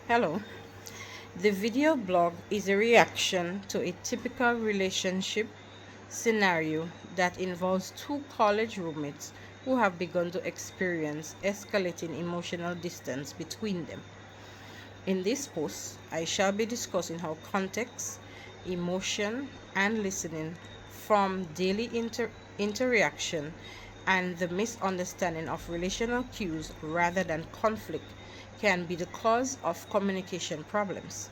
Hello. The video blog is a reaction to a typical relationship scenario that involves two college roommates who have begun to experience escalating emotional distance between them. In this post, I shall be discussing how context, emotion, and listening from daily interaction and the misunderstanding of relational cues rather than conflict can be the cause of communication problems.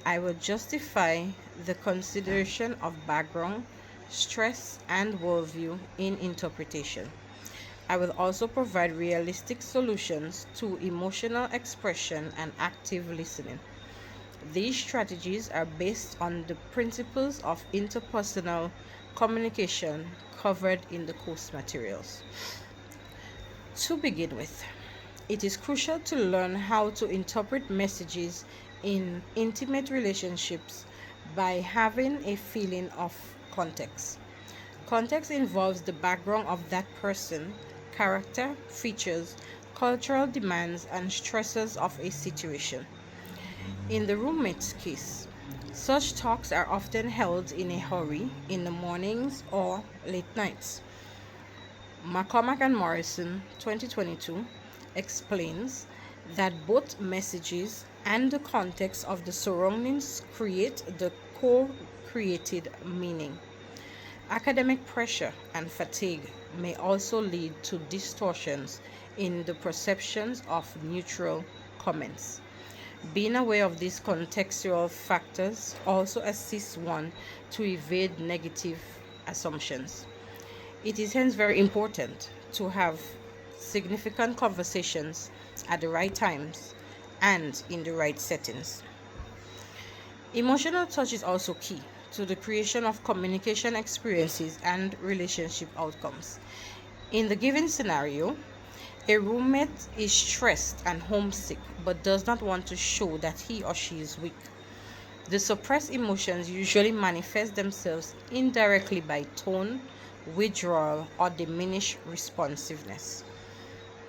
I will justify the consideration of background, stress, and worldview in interpretation. I will also provide realistic solutions to emotional expression and active listening. These strategies are based on the principles of interpersonal communication covered in the course materials. To begin with, it is crucial to learn how to interpret messages in intimate relationships by having a feeling of context. Context involves the background of that person, character, features, cultural demands, and stresses of a situation. In the roommate's case, such talks are often held in a hurry in the mornings or late nights. McCormack and Morrison, 2022, explains that both messages and the context of the surroundings create the co created meaning. Academic pressure and fatigue may also lead to distortions in the perceptions of neutral comments. Being aware of these contextual factors also assists one to evade negative assumptions. It is hence very important to have significant conversations at the right times and in the right settings. Emotional touch is also key to the creation of communication experiences and relationship outcomes. In the given scenario, a roommate is stressed and homesick but does not want to show that he or she is weak. The suppressed emotions usually manifest themselves indirectly by tone, withdrawal, or diminished responsiveness.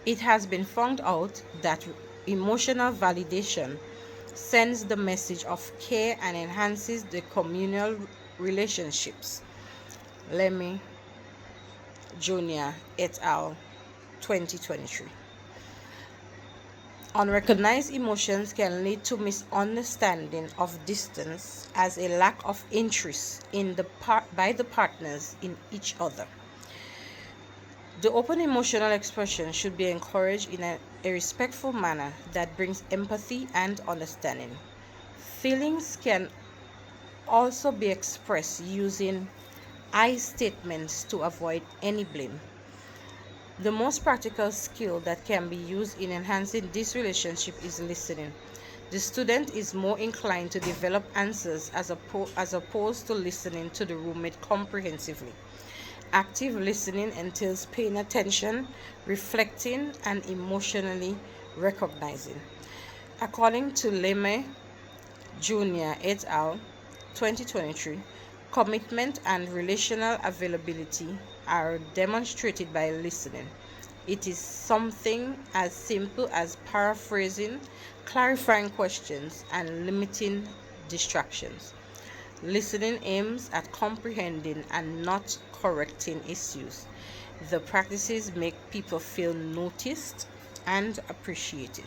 It has been found out that emotional validation sends the message of care and enhances the communal relationships. Lemmy Jr. et al. 2023. Unrecognized emotions can lead to misunderstanding of distance as a lack of interest by the partners in each other. The open emotional expression should be encouraged in a respectful manner that brings empathy and understanding. Feelings can also be expressed using I statements to avoid any blame. The most practical skill that can be used in enhancing this relationship is listening. The student is more inclined to develop answers as opposed to listening to the roommate comprehensively. Active listening entails paying attention, reflecting, and emotionally recognizing. According to Leme Jr. et al. 2023, commitment and relational availability are demonstrated by listening. It is something as simple as paraphrasing, clarifying questions, and limiting distractions. Listening aims at comprehending and not correcting issues. The practices make people feel noticed and appreciated.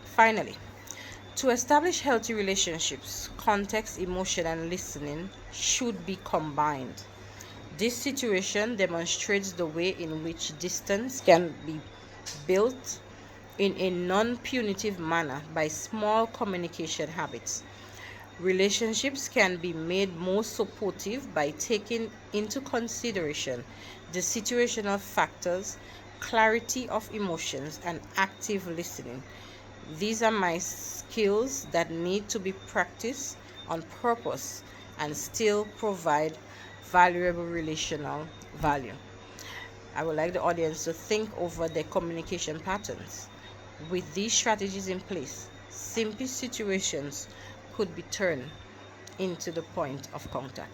Finally, to establish healthy relationships, context, emotion, and listening should be combined. This situation demonstrates the way in which distance can be built in a non punitive manner by small communication habits. Relationships can be made more supportive by taking into consideration the situational factors, clarity of emotions, and active listening. These are my skills that need to be practiced on purpose and still provide valuable relational value. I would like the audience to think over their communication patterns. With these strategies in place, simple situations could be turned into the point of contact.